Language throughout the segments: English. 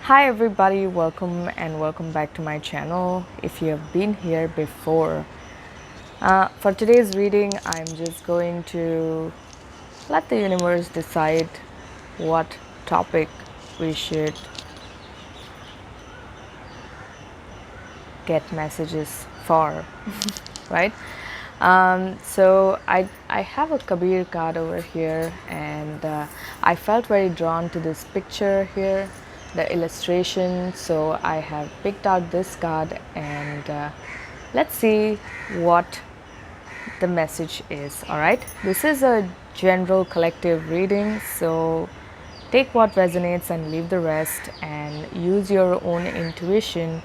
Hi everybody, welcome back to my channel if you have been here before. For today's reading, I'm just going to let the universe decide what topic we should get messages for, right? So I have a Kabir card over here, and I felt very drawn to this picture here, the illustration. So I have picked out this card, and let's see what the message is. All right, this is a general collective reading, so take what resonates and leave the rest, and use your own intuition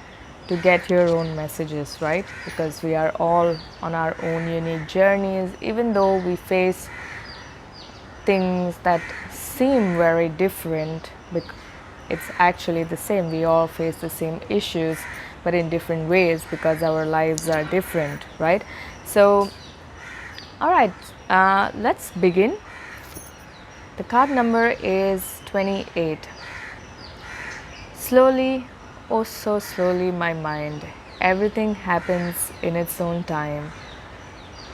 to get your own messages, right? Because we are all on our own unique journeys, even though we face things that seem very different, it's actually the same. We all face the same issues, but in different ways because our lives are different, right? So, all right, let's begin. The card number is 28. Slowly, oh so slowly, my mind, everything happens in its own time.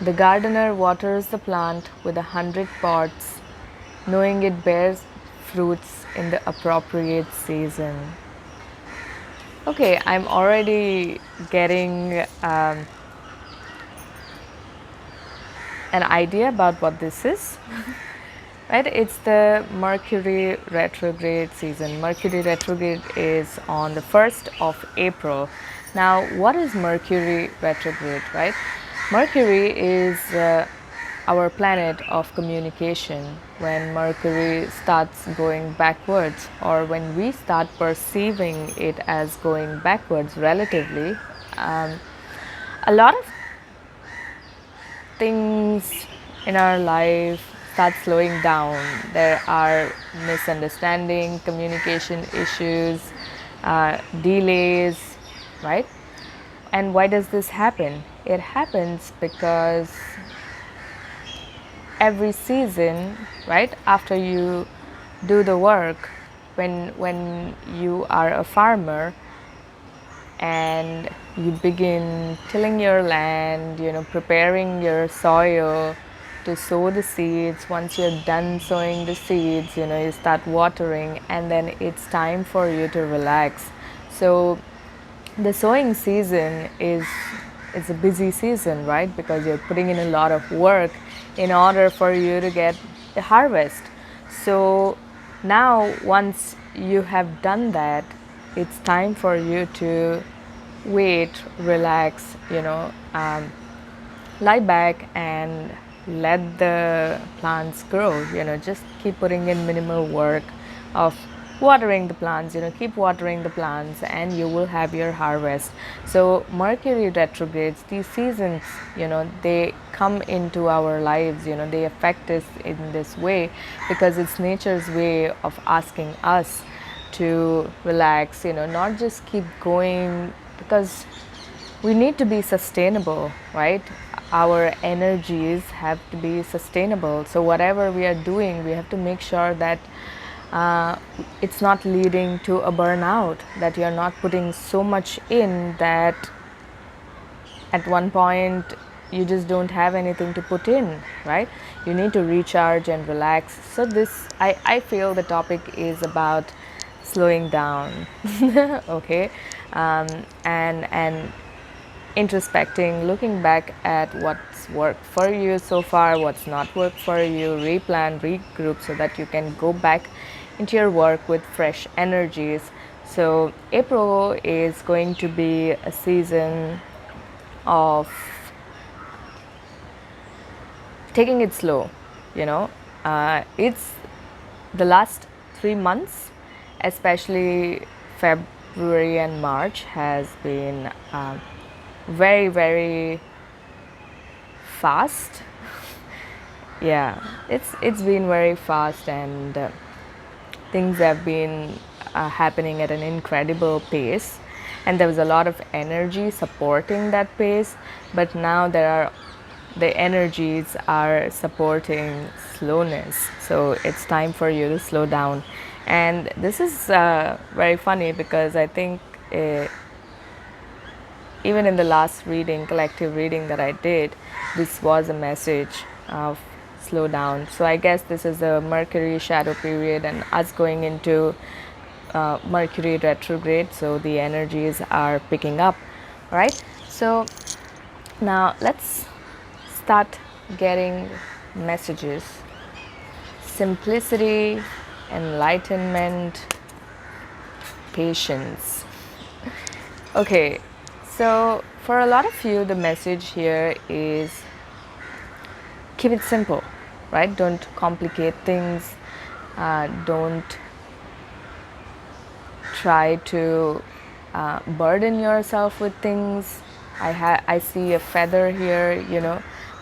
The gardener waters the plant with 100 pots, knowing it bears fruits in the appropriate season. Okay, I'm already getting an idea about what this is. Right, it's the Mercury Retrograde season. Mercury Retrograde is on the 1st of April. Now, what is Mercury Retrograde, right? Mercury is our planet of communication. When Mercury starts going backwards, or when we start perceiving it as going backwards relatively, a lot of things in our life start slowing down. There are misunderstanding, communication issues, delays, right? And why does this happen? It happens because every season, right, after you do the work, when you are a farmer and you begin tilling your land, preparing your soil to sow the seeds. Once you're done sowing the seeds, you start watering, and then it's time for you to relax. So the sowing season is a busy season, right? Because you're putting in a lot of work in order for you to get the harvest. So now once you have done that, it's time for you to wait, relax, lie back and let the plants grow. Just keep putting in minimal work of watering the plants. Keep watering the plants and you will have your harvest. So Mercury retrogrades, these seasons, they come into our lives, they affect us in this way because it's nature's way of asking us to relax, not just keep going, because we need to be sustainable, right? Our energies have to be sustainable. So whatever we are doing, we have to make sure that it's not leading to a burnout, that you're not putting so much in that at one point you just don't have anything to put in, right? You need to recharge and relax. So I feel the topic is about slowing down. Okay, and introspecting, looking back at what's worked for you so far, what's not worked for you, replan, regroup, so that you can go back into your work with fresh energies. So April is going to be a season of taking it slow. It's the last 3 months, especially February and March, has been very, very fast. Yeah, it's been very fast, and things have been happening at an incredible pace, and there was a lot of energy supporting that pace. But now the energies are supporting slowness. So it's time for you to slow down And this is very funny because I think even in the last reading, collective reading that I did, this was a message of slow down. So I guess this is a Mercury shadow period and us going into Mercury retrograde. So the energies are picking up, right? So now let's start getting messages. Simplicity, enlightenment, patience. Okay, so for a lot of you, the message here is keep it simple, right? Don't complicate things. Don't try to burden yourself with things. I see a feather here,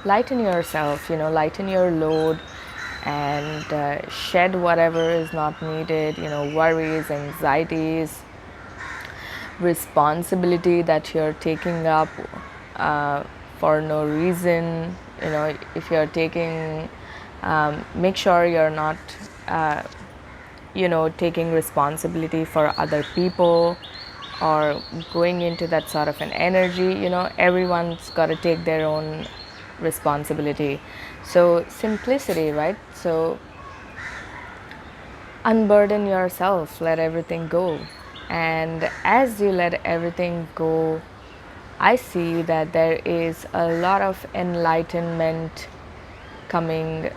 lighten yourself, lighten your load and shed whatever is not needed, worries, anxieties, responsibility that you're taking up for no reason. If you're taking, make sure you're not, taking responsibility for other people or going into that sort of an energy. Everyone's got to take their own responsibility. So simplicity, right? So unburden yourself, let everything go. And as you let everything go, I see that there is a lot of enlightenment coming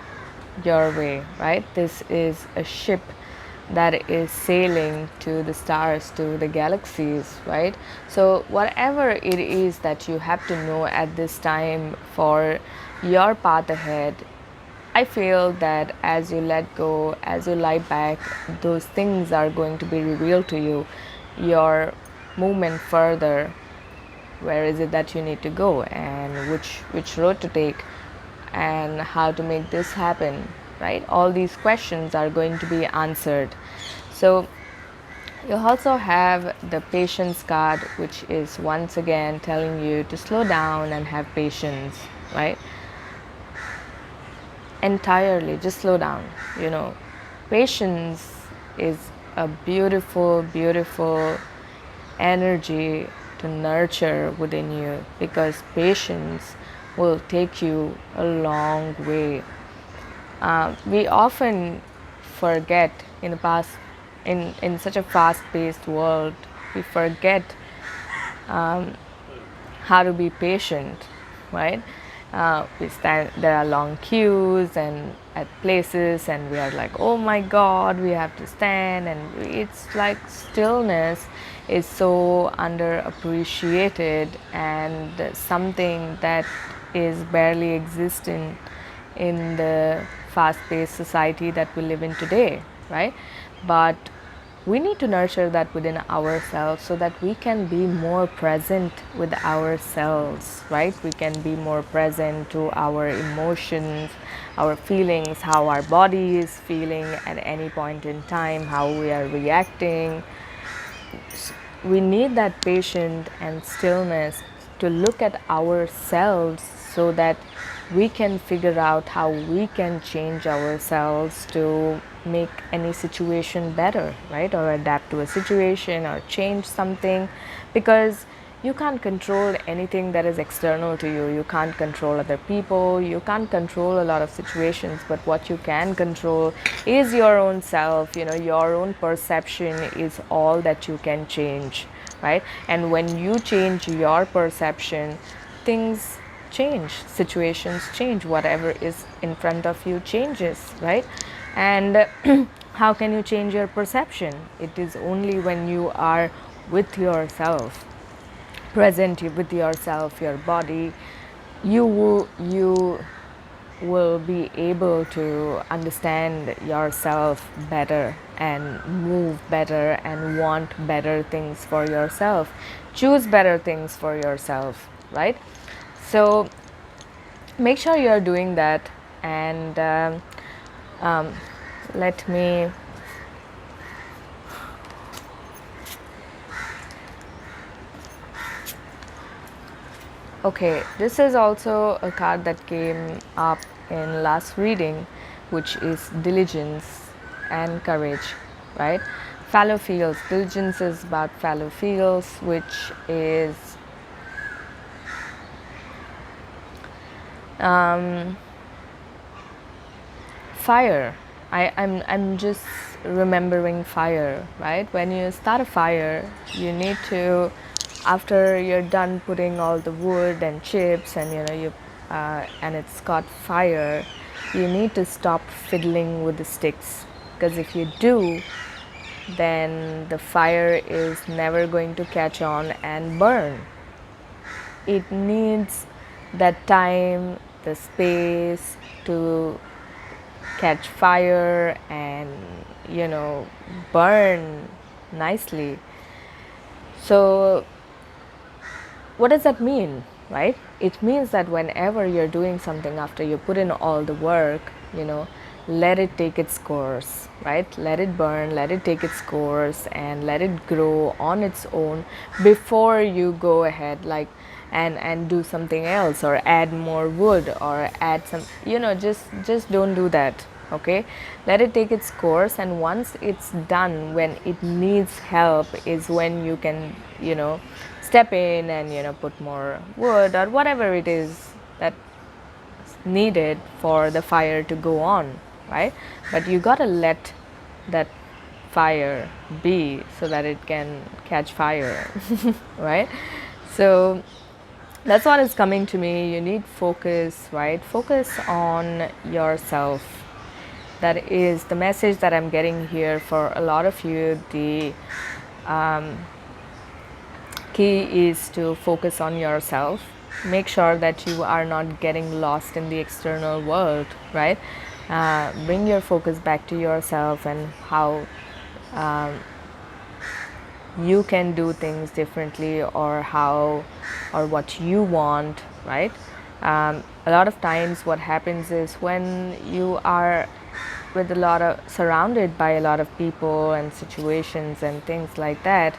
your way, right? This is a ship that is sailing to the stars, to the galaxies, right? So whatever it is that you have to know at this time for your path ahead, I feel that as you let go, as you lie back, those things are going to be revealed to you. Your movement further, where is it that you need to go, and which road to take, and how to make this happen, right? All these questions are going to be answered. So you also have the patience card, which is once again telling you to slow down and have patience, right? Entirely just slow down. Patience is a beautiful energy to nurture within you, because patience will take you a long way. We often forget in the past, in such a fast-paced world, we forget how to be patient, right? We stand, there are long queues and at places, and we are like, oh my god, we have to stand, and it's like stillness is so underappreciated and something that is barely existing in the fast-paced society that we live in today, right? But we need to nurture that within ourselves so that we can be more present with ourselves, right? We can be more present to our emotions, our feelings, how our body is feeling at any point in time, how we are reacting. We need that patience and stillness to look at ourselves so that we can figure out how we can change ourselves to make any situation better, right? Or adapt to a situation or change something, because you can't control anything that is external to you. You can't control other people, you can't control a lot of situations, but what you can control is your own self. Your own perception is all that you can change, right? And when you change your perception, things change, situations change, whatever is in front of you changes, right? And how can you change your perception? It is only when you are with yourself, present with yourself, your body. You will be able to understand yourself better and move better and want better things for yourself, choose better things for yourself, right? So make sure you're doing that. And let me okay, this is also a card that came up in last reading, which is diligence and courage. right? Fallow fields, diligence is about fallow fields, which is fire. I'm just remembering fire, right? When you start a fire, you need to, after you're done putting all the wood and chips, and and it's got fire, you need to stop fiddling with the sticks, because if you do, then the fire is never going to catch on and burn. It needs that time, the space to catch fire and burn nicely. So what does that mean, right? It means that whenever you're doing something, after you put in all the work, let it take its course, right? Let it burn, let it take its course, and let it grow on its own before you go ahead, like, and do something else, or add more wood, or add some, just don't do that. Okay, let it take its course, and once it's done, when it needs help is when you can step in and put more wood or whatever it is that needed for the fire to go on, right? But you got to let that fire be so that it can catch fire. Right? So that's what is coming to me. You need focus, right? Focus on yourself. That is the message that I'm getting here for a lot of you. The key is to focus on yourself. Make sure that you are not getting lost in the external world, right? Bring your focus back to yourself, and how you can do things differently, or what you want, right? A lot of times what happens is, when you are surrounded by a lot of people and situations and things like that,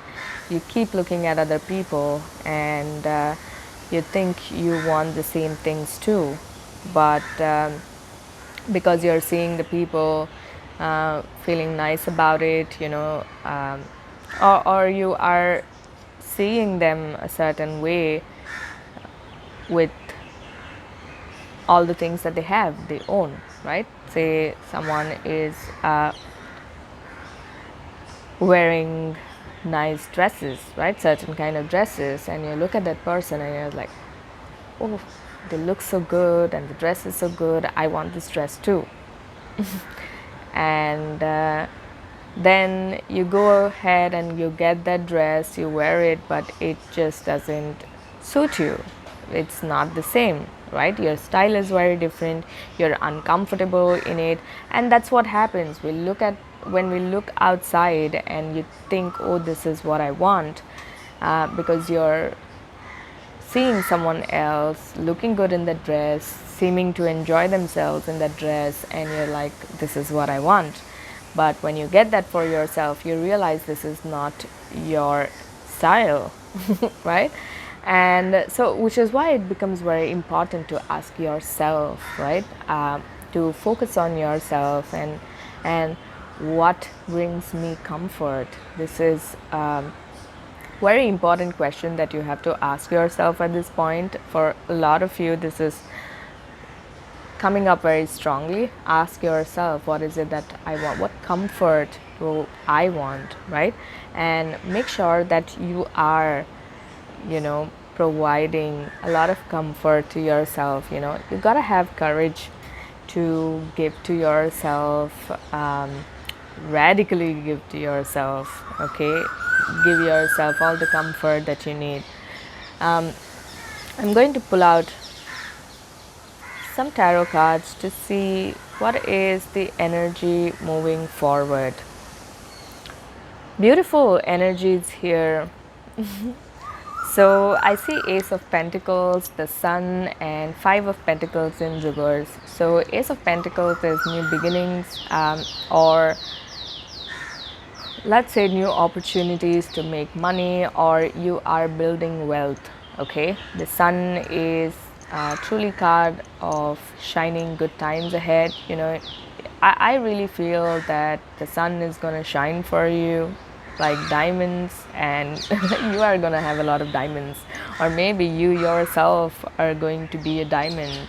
you keep looking at other people, and you think you want the same things too, but because you're seeing the people feeling nice about it, or you are seeing them a certain way with all the things that they own, right? Say someone is wearing nice dresses, right? Certain kind of dresses, and you look at that person and you're like, oh, they look so good and the dress is so good, I want this dress too. And then you go ahead and you get that dress, you wear it, but it just doesn't suit you. It's not the same, right? Your style is very different, you're uncomfortable in it, and that's what happens. When we look outside and you think, oh, this is what I want, because you're seeing someone else looking good in that dress, seeming to enjoy themselves in that dress, and you're like, this is what I want. But when you get that for yourself, you realize this is not your style, right? And so, which is why it becomes very important to ask yourself, right? To focus on yourself, and what brings me comfort. This is very important question that you have to ask yourself at this point. For a lot of you, this is coming up very strongly. Ask yourself, what is it that I want? What comfort do I want, right? And make sure that you are, providing a lot of comfort to yourself. You gotta have courage to give to yourself, radically give to yourself, okay? Give yourself all the comfort that you need. I'm going to pull out some tarot cards to see what is the energy moving forward. Beautiful energies here. So I see Ace of Pentacles, the Sun, and Five of Pentacles in reverse. So Ace of Pentacles is new beginnings, or let's say new opportunities to make money, or you are building wealth. Okay, the Sun is truly card of shining good times ahead. I really feel that the sun is going to shine for you like diamonds, and you are going to have a lot of diamonds, or maybe you yourself are going to be a diamond,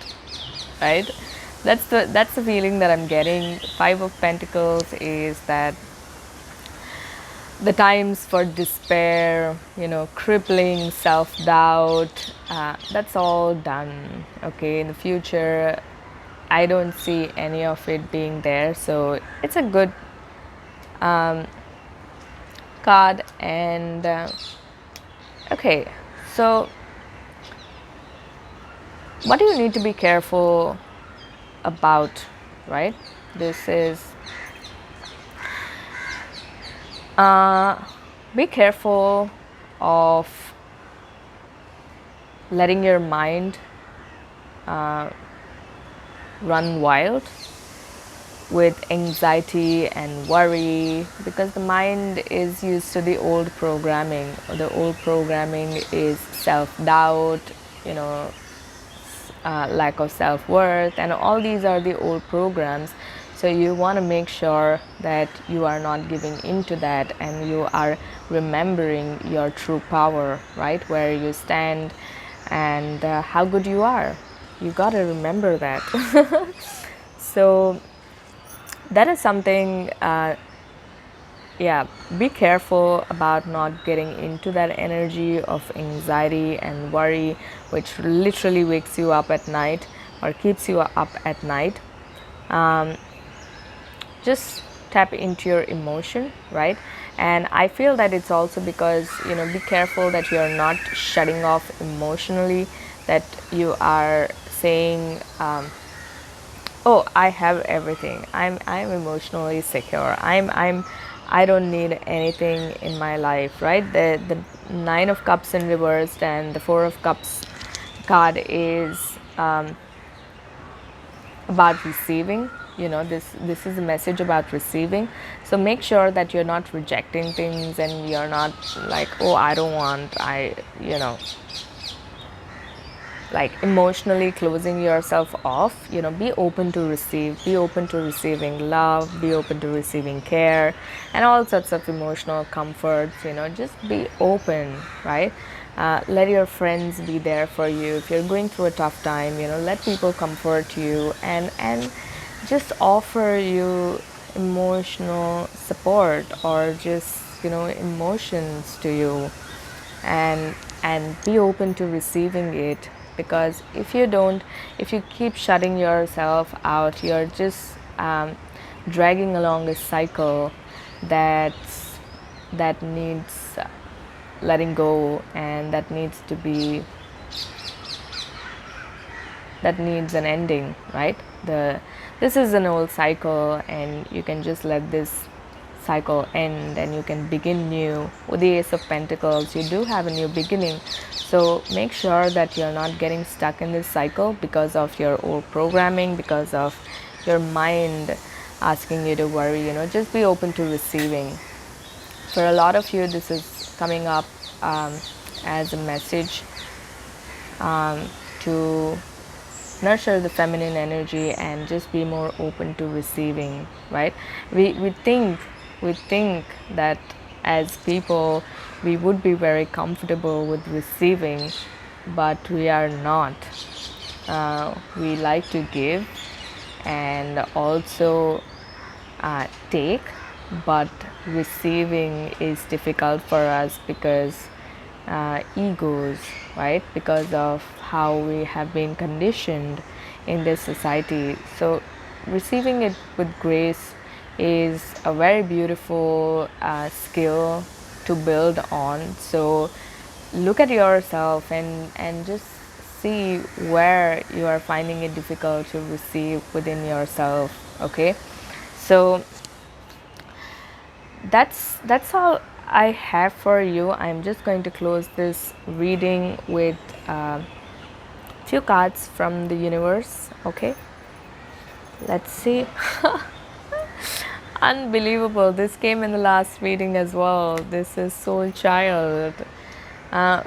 right? That's the feeling that I'm getting. Five of Pentacles is that the times for despair, crippling self-doubt, that's all done. Okay, in the future, I don't see any of it being there. So it's a good card. And okay, so what do you need to be careful about, right? This is be careful of letting your mind run wild with anxiety and worry, because the mind is used to the old programming. The old programming is self-doubt, lack of self-worth, and all these are the old programs. So you want to make sure that you are not giving into that, and you are remembering your true power, right? Where you stand and how good you are. You got to remember that. So that is something, yeah, be careful about not getting into that energy of anxiety and worry, which literally wakes you up at night or keeps you up at night. Just tap into your emotion, right? And I feel that it's also because, be careful that you're not shutting off emotionally, that you are saying, oh, I have everything. I'm emotionally secure. I don't need anything in my life, right? The Nine of Cups in reversed and the Four of Cups card is about receiving. This is a message about receiving. So make sure that you're not rejecting things, and you're not like, oh, I don't want, like emotionally closing yourself off. Be open to receive, be open to receiving love, be open to receiving care and all sorts of emotional comforts. Just be open, right? Let your friends be there for you. If you're going through a tough time, let people comfort you, and just offer you emotional support, or just emotions to you, and be open to receiving it. Because if you keep shutting yourself out, you're just dragging along a cycle that needs letting go, and that needs an ending, right? This is an old cycle, and you can just let this cycle end, and you can begin new. With the Ace of Pentacles, you do have a new beginning. So make sure that you're not getting stuck in this cycle because of your old programming, because of your mind asking you to worry. Just be open to receiving. For a lot of you, this is coming up as a message to nurture the feminine energy and just be more open to receiving, right? We think that as people we would be very comfortable with receiving, but we are not. We like to give and also take, but receiving is difficult for us because egos, right? Because of how we have been conditioned in this society. So receiving it with grace is a very beautiful skill to build on. So look at yourself and just see where you are finding it difficult to receive within yourself. Okay, so that's all I have for you. I'm just going to close this reading with a few cards from the universe. Okay, let's see. Unbelievable, this came in the last reading as well. This is Soul Child.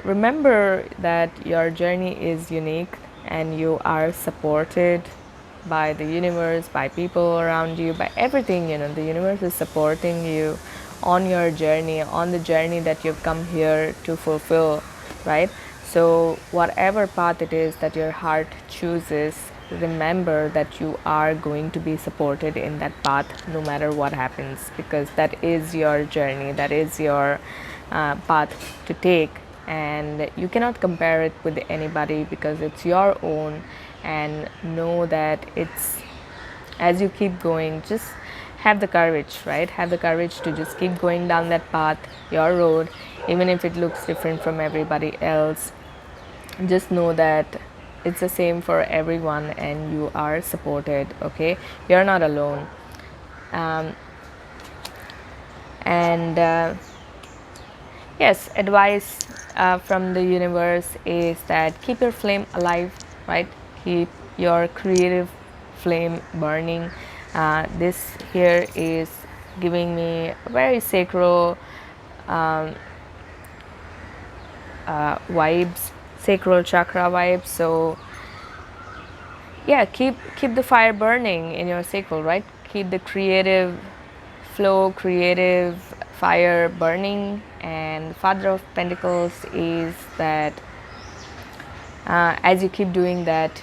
Remember that your journey is unique and you are supported by the universe, by people around you, by everything. The universe is supporting you on your journey, on the journey that you've come here to fulfill, right? So whatever path it is that your heart chooses, remember that you are going to be supported in that path no matter what happens, because that is your journey, that is your path to take, and you cannot compare it with anybody because it's your own. And know that it's, as you keep going, just have the courage, right? Have the courage to just keep going down that path, your road, even if it looks different from everybody else. Just know that it's the same for everyone and you are supported, okay? You're not alone. And yes, advice from the universe is that keep your flame alive, right? Keep your creative flame burning. This here is giving me very sacral vibes, sacral chakra vibes. So yeah, keep the fire burning in your sacral, right? Keep the creative flow, creative fire burning. And Father of Pentacles is that as you keep doing that,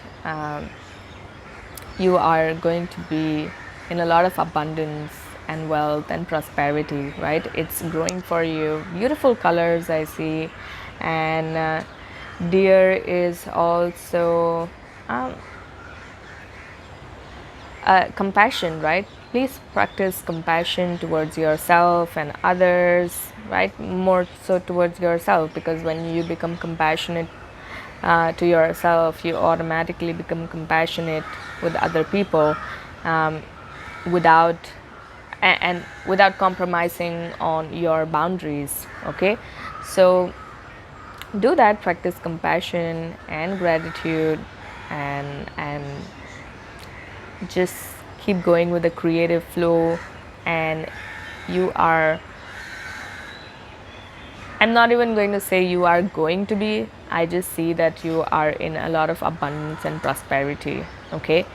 you are going to be in a lot of abundance and wealth and prosperity, right? It's growing for you. Beautiful colors I see. And deer is also compassion, right? Please practice compassion towards yourself and others, right? More so towards yourself, because when you become compassionate to yourself, you automatically become compassionate with other people, without and without compromising on your boundaries, okay? So do that, practice compassion and gratitude, and just keep going with the creative flow. And you are, I'm not even going to say you are going to be, I just see that you are in a lot of abundance and prosperity, okay?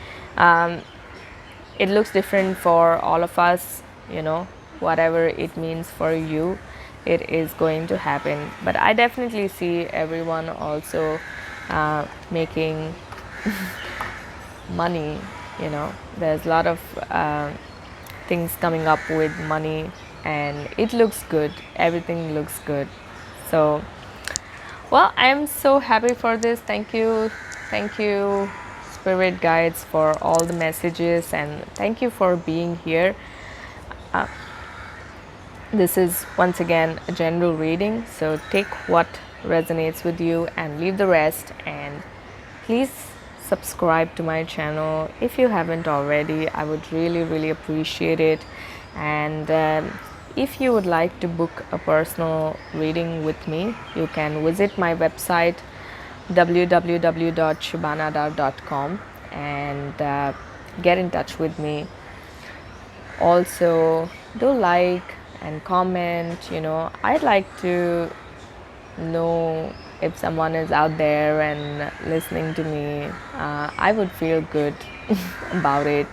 It looks different for all of us, whatever it means for you, it is going to happen. But I definitely see everyone also making money. There's a lot of things coming up with money, and it looks good, everything looks good. So well, I am so happy for this. Thank you spirit guides for all the messages, and thank you for being here. This is once again a general reading, so take what resonates with you and leave the rest. And please subscribe to my channel if you haven't already. I would really appreciate it. And if you would like to book a personal reading with me, you can visit my website www.shubanadar.com and get in touch with me. Also, do like and comment. I'd like to know if someone is out there and listening to me. I would feel good about it.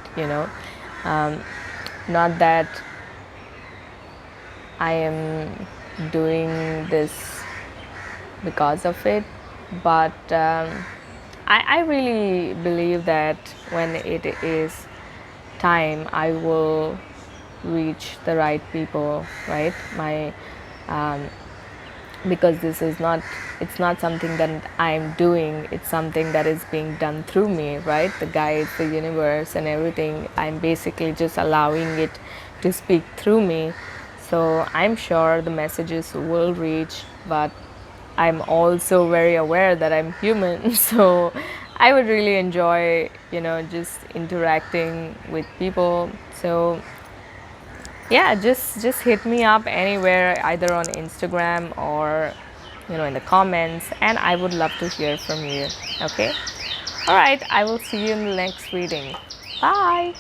Not that I am doing this because of it, but I really believe that when it is time, I will reach the right people, right? Because it's not something that I'm doing, it's something that is being done through me, right? The guides, the universe and everything, I'm basically just allowing it to speak through me. So I'm sure the messages will reach, but I'm also very aware that I'm human. So I would really enjoy, just interacting with people. So yeah, just hit me up anywhere, either on Instagram or in the comments, and I would love to hear from you. Okay, all right, I will see you in the next reading. Bye.